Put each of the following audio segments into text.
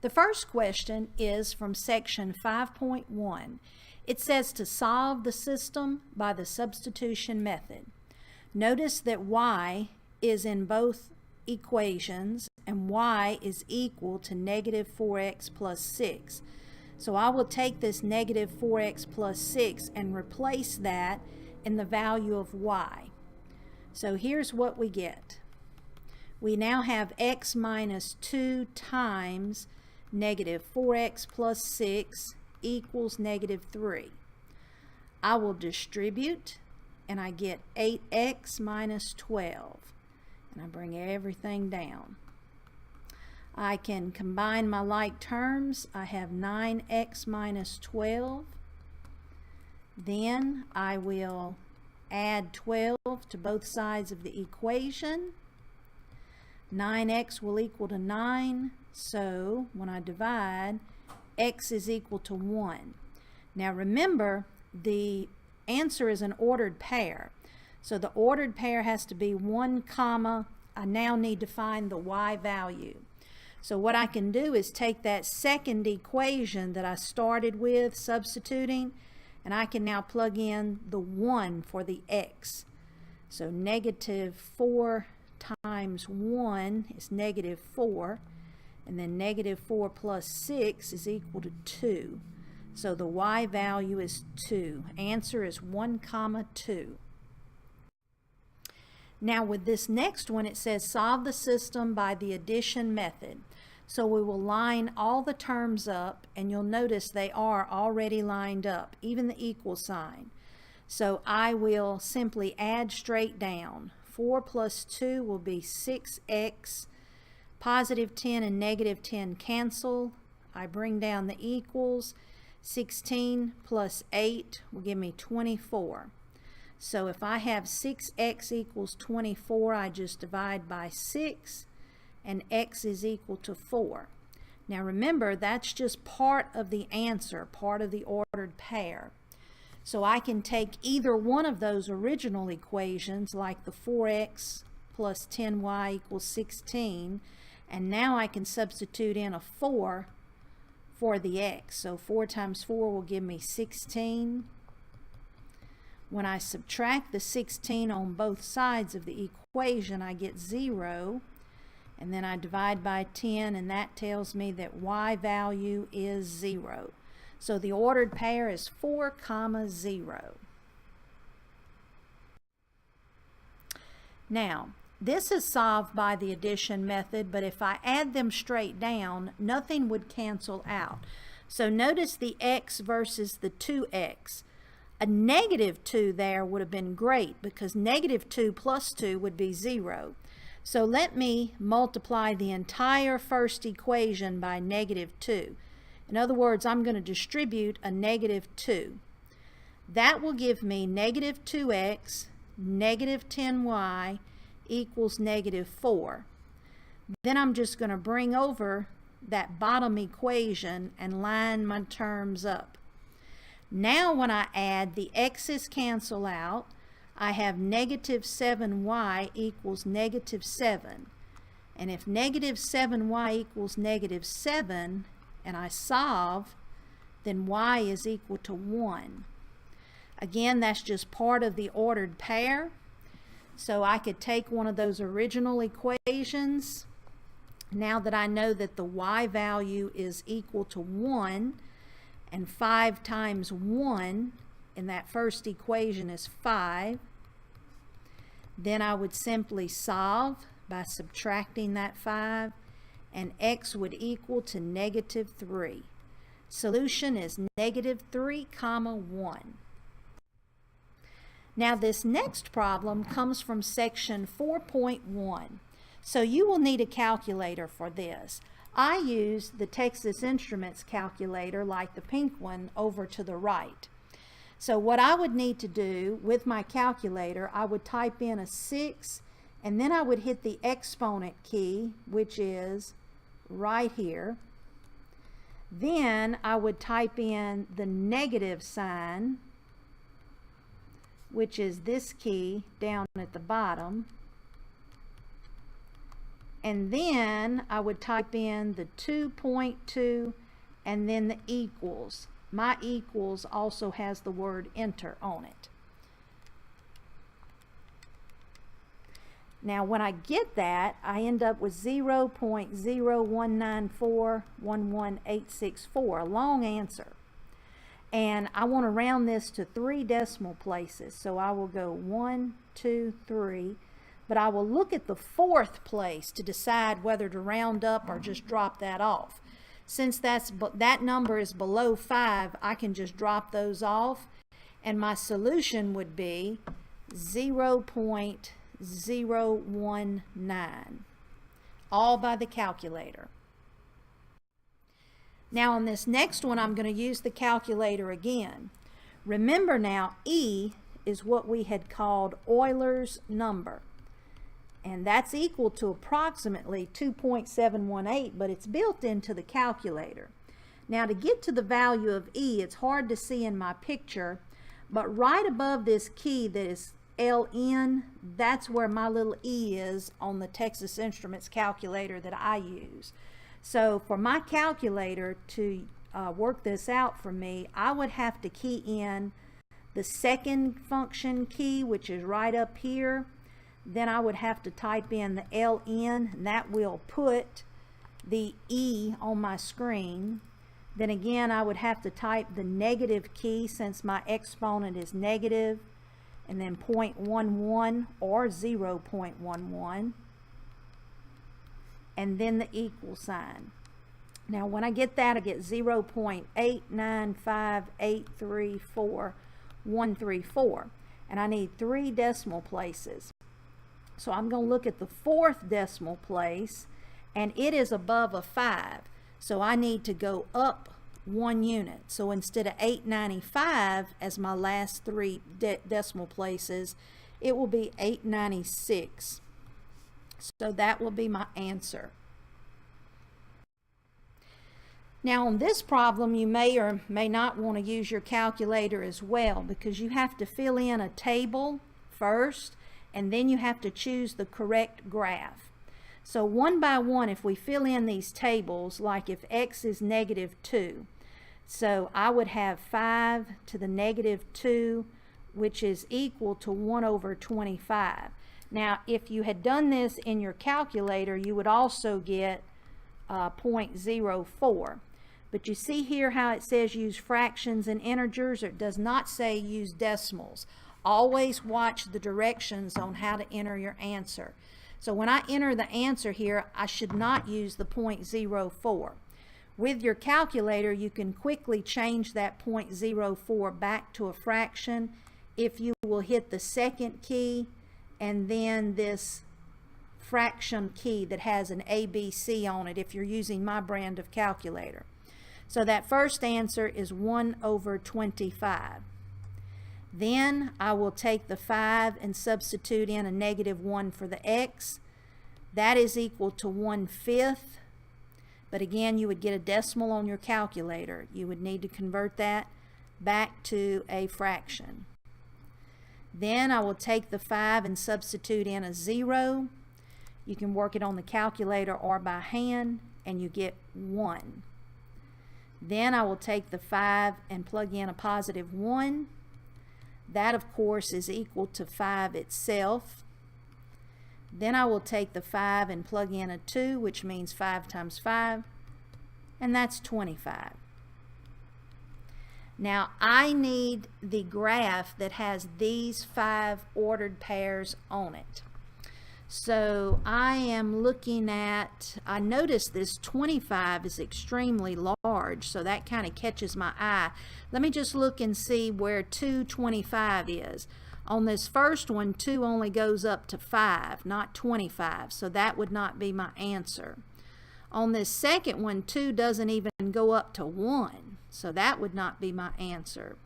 The first question is from section 5.1. It says to solve the system by the substitution method. Notice that y is in both equations and y is equal to negative 4x plus 6. So I will take this negative 4x plus 6 and replace that in the value of y. So here's what we get. We now have x minus 2 times negative 4x plus 6 equals negative 3. I will distribute and I get 8x minus 12. And I bring everything down. I can combine my like terms. I have 9x minus 12. Then I will add 12 to both sides of the equation. 9x will equal to 9. So when I divide, x is equal to 1. Now remember, the answer is an ordered pair. So the ordered pair has to be 1 comma. I now need to find the y value. So what I can do is take that second equation that I started with, substituting, and I can now plug in the 1 for the x. So negative 4 times 1 is negative 4. And then negative 4 plus 6 is equal to 2. So the y value is 2. Answer is 1 comma 2. Now with this next one, it says solve the system by the addition method. So we will line all the terms up, and you'll notice they are already lined up, even the equal sign. So I will simply add straight down. 4 plus 2 will be 6x. Positive 10 and negative 10 cancel. I bring down the equals. 16 plus 8 will give me 24. So if I have 6x equals 24, I just divide by 6, and x is equal to 4. Now remember, that's just part of the answer, part of the ordered pair. So I can take either one of those original equations, like the 4x plus 10y equals 16, and now I can substitute in a 4 for the x. So 4 times 4 will give me 16. When I subtract the 16 on both sides of the equation, I get 0. And then I divide by 10, and that tells me that y value is 0. So the ordered pair is 4 comma 0. Now, this is solved by the addition method, but if I add them straight down, nothing would cancel out. So notice the x versus the 2x. A negative 2 there would have been great, because negative 2 plus 2 would be 0. So let me multiply the entire first equation by negative 2. In other words, I'm going to distribute a negative 2. That will give me negative 2x, negative 10y, equals negative 4. Then I'm just going to bring over that bottom equation and line my terms up. Now when I add, the x's cancel out. I have negative 7y equals negative 7. And if negative 7y equals negative 7 and I solve, then y is equal to 1. Again, that's just part of the ordered pair. So I could take one of those original equations. Now that I know that the y value is equal to 1, and 5 times 1 in that first equation is 5, then I would simply solve by subtracting that 5, and x would equal to negative 3. Solution is negative 3 comma 1. Now this next problem comes from section 4.1. So you will need a calculator for this. I use the Texas Instruments calculator, like the pink one over to the right. So what I would need to do with my calculator, I would type in a 6, and then I would hit the exponent key, which is right here. Then I would type in the negative sign, which is this key down at the bottom. and then I would type in the 2.2 and then the equals. My equals also has the word enter on it. Now when I get that, I end up with 0.019411864, a long answer. And I want to round this to 3 decimal places. So I will go 1, 2, 3, but I will look at the 4th place to decide whether to round up or just drop that off. Since that number is below 5, I can just drop those off, and my solution would be 0.019, all by the calculator. Now on this next one, I'm going to use the calculator again. Remember now, E is what we had called Euler's number. And that's equal to approximately 2.718, but it's built into the calculator. Now to get to the value of E, it's hard to see in my picture, but right above this key that is LN, that's where my little E is on the Texas Instruments calculator that I use. So for my calculator to work this out for me, I would have to key in the second function key, which is right up here. Then I would have to type in the LN, and that will put the E on my screen. Then again, I would have to type the negative key since my exponent is negative, and then 0.11 or 0.11, and then the equal sign. Now when I get that, I get 0.895834134, and I need 3 decimal places. So I'm going to look at the 4th decimal place, and it is above a 5. So I need to go up 1 unit. So instead of 895 as my last 3 decimal places, it will be 896. So that will be my answer. Now on this problem, you may or may not want to use your calculator as well, because you have to fill in a table first, and then you have to choose the correct graph. So one by one, if we fill in these tables, like if x is -2, so I would have 5 to the -2, which is equal to 1/25. Now if you had done this in your calculator, you would also get 0.04. But you see here how it says use fractions and integers. It does not say use decimals. Always watch the directions on how to enter your answer. So when I enter the answer here, I should not use the 0.04. With your calculator, you can quickly change that 0.04 back to a fraction if you will hit the second key and then this fraction key that has an ABC on it if you're using my brand of calculator. So that first answer is 1/25. Then I will take the 5 and substitute in a -1 for the x. That is equal to 1/5. But again, you would get a decimal on your calculator. You would need to convert that back to a fraction. Then I will take the 5 and substitute in a 0. You can work it on the calculator or by hand, and you get 1. Then I will take the 5 and plug in a +1. That, of course, is equal to 5 itself. Then I will take the 5 and plug in a 2, which means 5 times 5, and that's 25. Now, I need the graph that has these 5 ordered pairs on it. So I am looking at, I notice this 25 is extremely large, so that kind of catches my eye. Let me just look and see where 225 is. On this first one, 2 only goes up to 5, not 25, so that would not be my answer. On this second one, 2 doesn't even go up to 1, so that would not be my answer.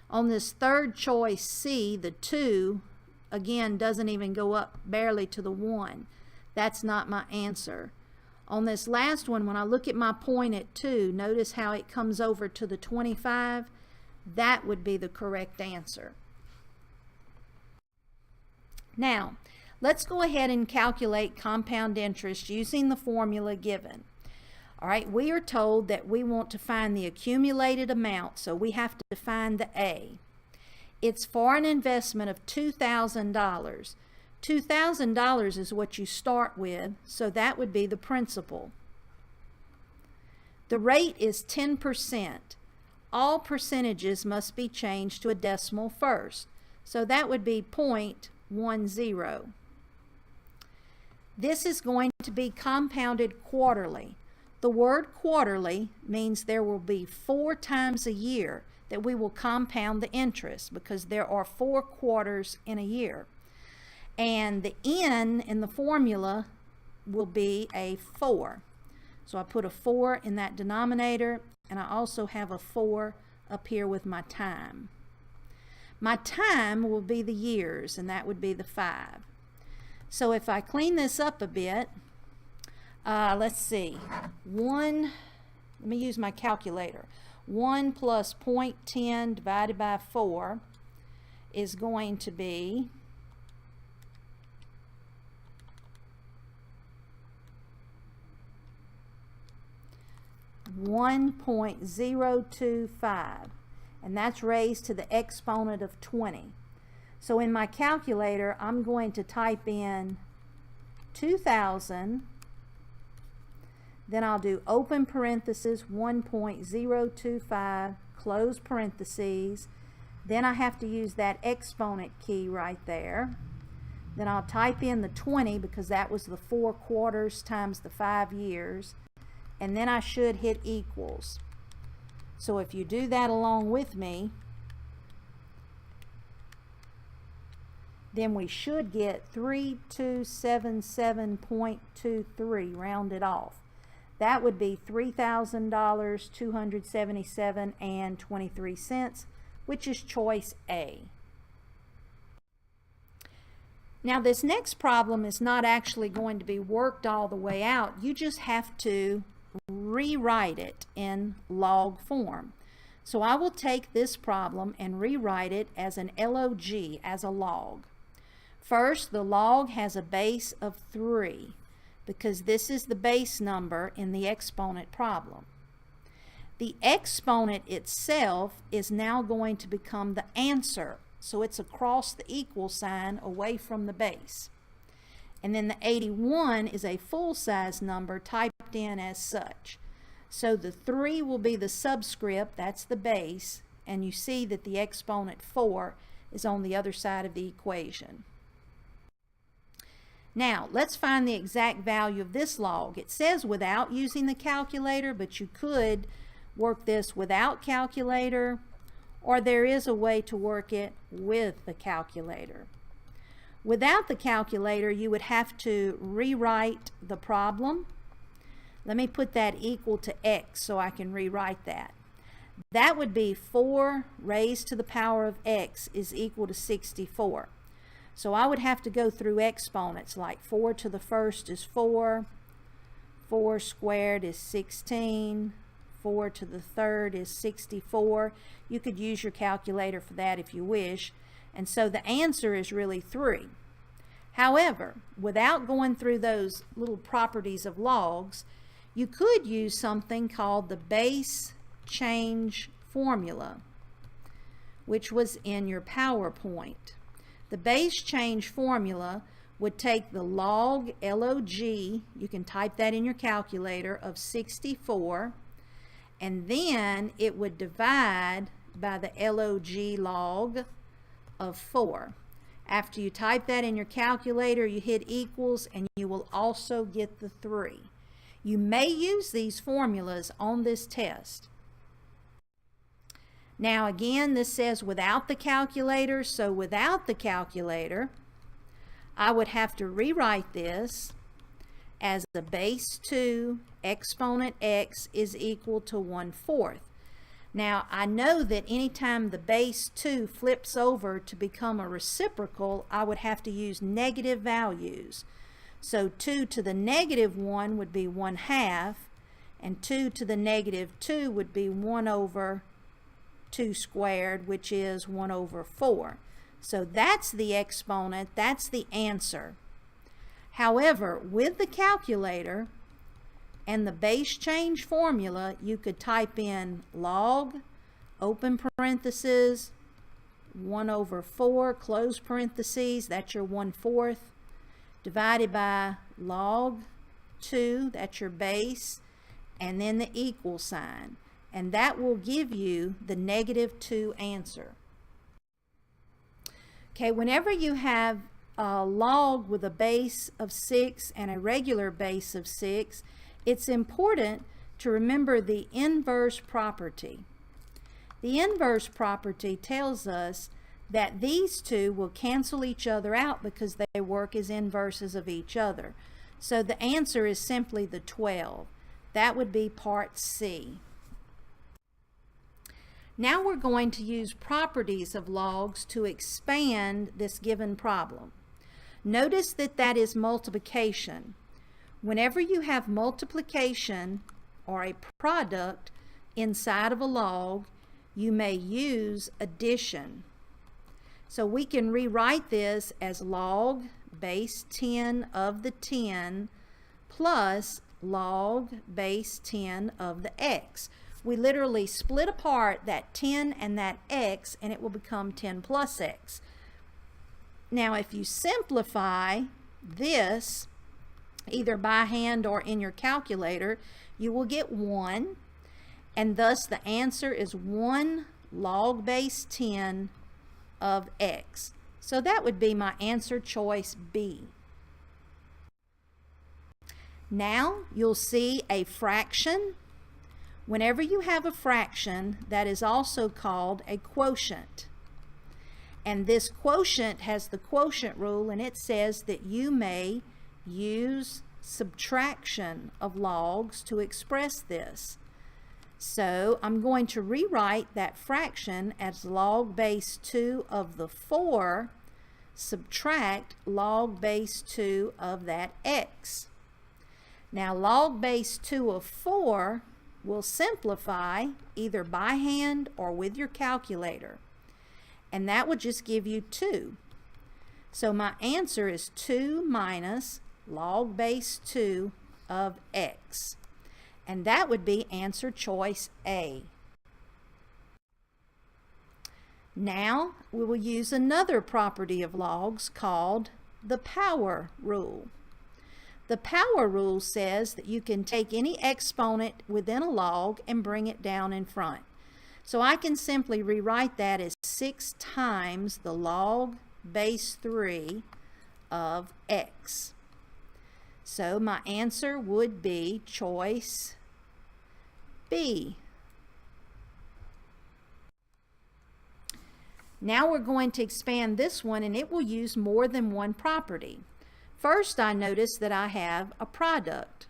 On this third choice, C, the 2, again, doesn't even go up barely to the 1. That's not my answer. On this last one, when I look at my point at 2, notice how it comes over to the 25. That would be the correct answer. Now, Let's go ahead and calculate compound interest using the formula given. All right, we are told that we want to find the accumulated amount, so we have to find the A. It's for an investment of $2,000. $2,000 is what you start with, so that would be the principal. The rate is 10%. All percentages must be changed to a decimal first, so that would be 0.10. This is going to be compounded quarterly. The word quarterly means there will be 4 times a year that we will compound the interest, because there are 4 quarters in a year. And the N in the formula will be a 4. So I put a 4 in that denominator, and I also have a 4 up here with my time. My time will be the years, and that would be the 5. So if I clean this up a bit, let's see, let me use my calculator. 1 plus 0.10 divided by 4 is going to be 1.025, and that's raised to the exponent of 20. So in my calculator, I'm going to type in 2,000, then I'll do open parenthesis 1.025, close parentheses, then I have to use that exponent key right there. Then I'll type in the 20 because that was the 4 quarters times the 5 years, and then I should hit equals. So if you do that along with me, then we should get 3277.23 rounded off. That would be $3,277.23, which is choice A. Now this next problem is not actually going to be worked all the way out. You just have to rewrite it in log form. So I will take this problem and rewrite it as an log, as a log. First, the log has a base of 3 because this is the base number in the exponent problem. The exponent itself is now going to become the answer, so it's across the equal sign away from the base. And then the 81 is a full-size number typed in as such. So the 3 will be the subscript, that's the base, and you see that the exponent 4 is on the other side of the equation. Now, let's find the exact value of this log. It says without using the calculator, but you could work this without calculator, or there is a way to work it with the calculator. Without the calculator, you would have to rewrite the problem. Let me put that equal to x so I can rewrite that. That would be 4 raised to the power of x is equal to 64. So I would have to go through exponents, like 4 to the first is 4, 4 squared is 16, 4 to the third is 64. You could use your calculator for that if you wish. And so the answer is really 3. However, without going through those little properties of logs, you could use something called the base change formula, which was in your PowerPoint. The base change formula would take the log, you can type that in your calculator, of 64, and then it would divide by the log of 4. After you type that in your calculator, you hit equals, and you will also get the 3. You may use these formulas on this test. Now again, this says without the calculator, so without the calculator, I would have to rewrite this as the base 2 exponent x is equal to 1/4. Now I know that anytime the base 2 flips over to become a reciprocal, I would have to use negative values. So 2 to the negative 1 would be 1/2, and 2 to the negative 2 would be 1/2 squared, which is 1/4. So that's the exponent, that's the answer. However, with the calculator and the base change formula, you could type in log, open parentheses, 1/4, close parentheses, that's your 1/4, divided by log 2, that's your base, and then the equal sign. And that will give you the -2 answer. Okay, whenever you have a log with a base of 6 and a regular base of 6, it's important to remember the inverse property. The inverse property tells us that these two will cancel each other out because they work as inverses of each other. So the answer is simply the 12. That would be part C. Now we're going to use properties of logs to expand this given problem. Notice that that is multiplication. Whenever you have multiplication or a product inside of a log, you may use addition. So we can rewrite this as log base 10 of the 10 plus log base 10 of the x. We literally split apart that 10 and that x, and it will become 10 plus x. Now, if you simplify this, either by hand or in your calculator, you will get 1, and thus the answer is 1 log base 10 of x. So that would be my answer choice B. Now you'll see a fraction. Whenever you have a fraction, that is also called a quotient. And this quotient has the quotient rule, and it says that you may use subtraction of logs to express this. So I'm going to rewrite that fraction as log base 2 of the 4 subtract log base 2 of that x. Now log base 2 of 4 will simplify either by hand or with your calculator, and that would just give you 2. So my answer is 2 minus log base 2 of x, and that would be answer choice A. Now we will use another property of logs called the power rule. The power rule says that you can take any exponent within a log and bring it down in front. So I can simply rewrite that as 6 times the log base 3 of x. So my answer would be choice B. Now we're going to expand this one, and it will use more than one property. First, I notice that I have a product.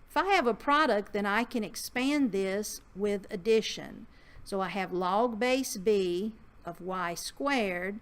If I have a product, then I can expand this with addition. So I have log base b of y squared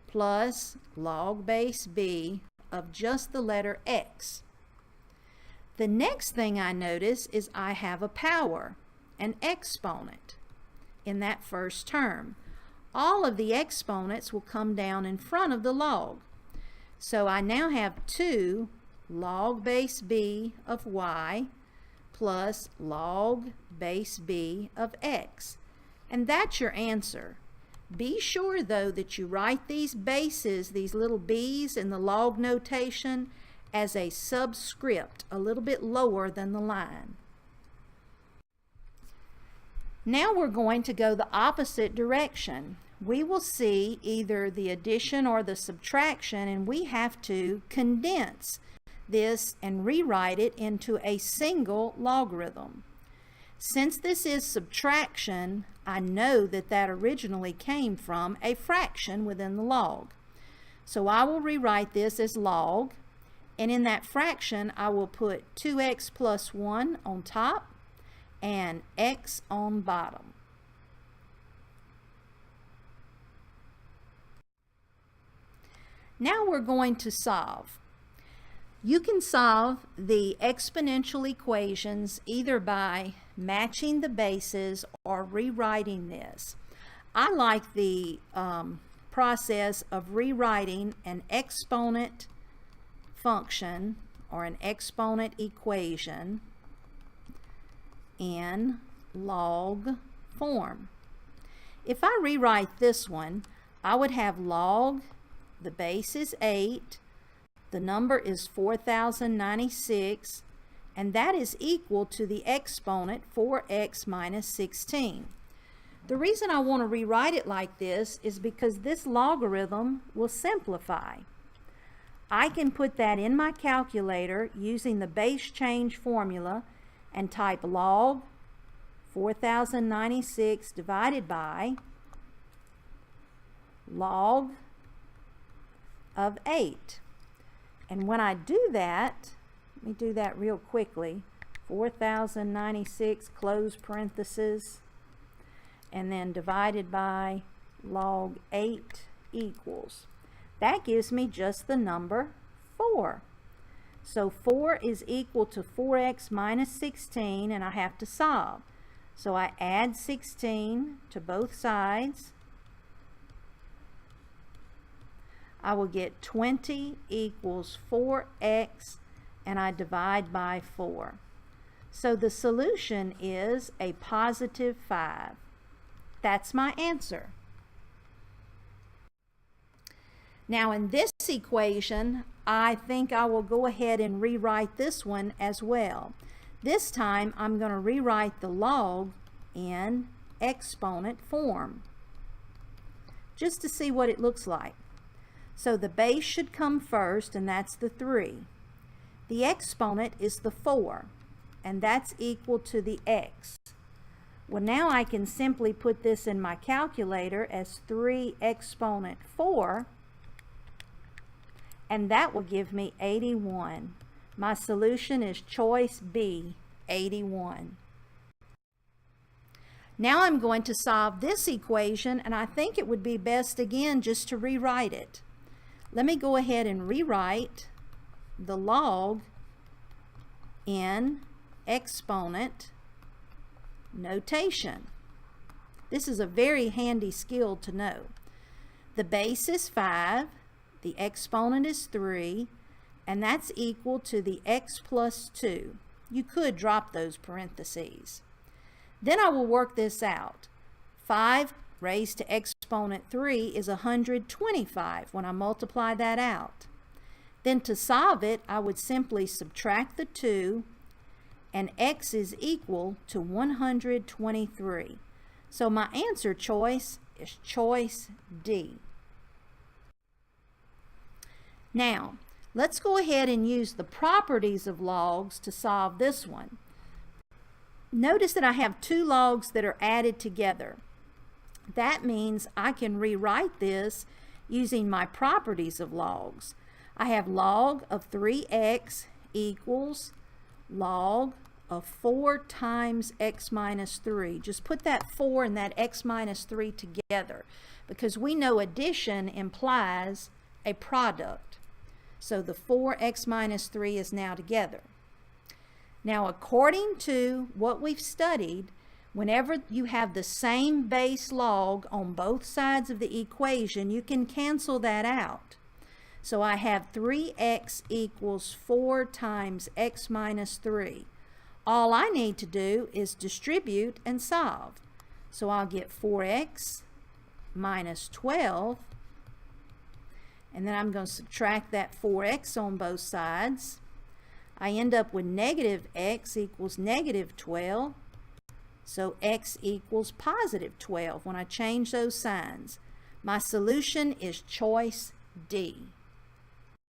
plus log base b of just the letter x. The next thing I notice is I have a power, an exponent, in that first term. All of the exponents will come down in front of the log. So I now have 2 log base b of y plus log base b of x. And that's your answer. Be sure though that you write these bases, these little b's in the log notation, as a subscript, a little bit lower than the line. Now we're going to go the opposite direction. We will see either the addition or the subtraction, and we have to condense this and rewrite it into a single logarithm. Since this is subtraction, I know that that originally came from a fraction within the log. So I will rewrite this as log, and in that fraction I will put 2x plus 1 on top and x on bottom. Now we're going to solve. You can solve the exponential equations either by matching the bases or rewriting this. I like the process of rewriting an exponent function or an exponent equation in log form. If I rewrite this one, I would have log, the base is 8, the number is 4096, and that is equal to the exponent 4x minus 16. The reason I want to rewrite it like this is because this logarithm will simplify. I can put that in my calculator using the base change formula and type log 4096 divided by log of 8. And when I do that, let me do that real quickly. 4096 close parenthesis, and then divided by log 8 equals. That gives me just the number 4. So 4 is equal to 4x minus 16, and I have to solve. So I add 16 to both sides. I will get 20 equals 4x, and I divide by 4. So the solution is a positive 5. That's my answer. Now in this equation, I think I will go ahead and rewrite this one as well. This time I'm going to rewrite the log in exponent form, just to see what it looks like. So the base should come first, and that's the 3. The exponent is the 4, and that's equal to the x. Well, now I can simply put this in my calculator as 3 exponent 4, and that will give me 81. My solution is choice B, 81. Now I'm going to solve this equation, and I think it would be best again just to rewrite it. Let me go ahead and rewrite the log in exponent notation. This is a very handy skill to know. The base is 5, the exponent is 3, and that's equal to the x plus 2. You could drop those parentheses. Then I will work this out. 5 raised to exponent 3 is 125 when I multiply that out. Then to solve it, I would simply subtract the 2, and x is equal to 123. So my answer choice is choice D. Now, let's go ahead and use the properties of logs to solve this one. Notice that I have 2 logs that are added together. That means I can rewrite this using my properties of logs. I have log of 3x equals log of 4 times x minus 3. Just put that 4 and that x minus 3 together, because we know addition implies a product. So the 4x minus 3 is now together. Now, according to what we've studied, whenever you have the same base log on both sides of the equation, you can cancel that out. So I have 3x equals 4 times x minus 3. All I need to do is distribute and solve. So I'll get 4x minus 12, and then I'm going to subtract that 4x on both sides. I end up with negative x equals negative 12. So x equals positive 12 when I change those signs. My solution is choice D.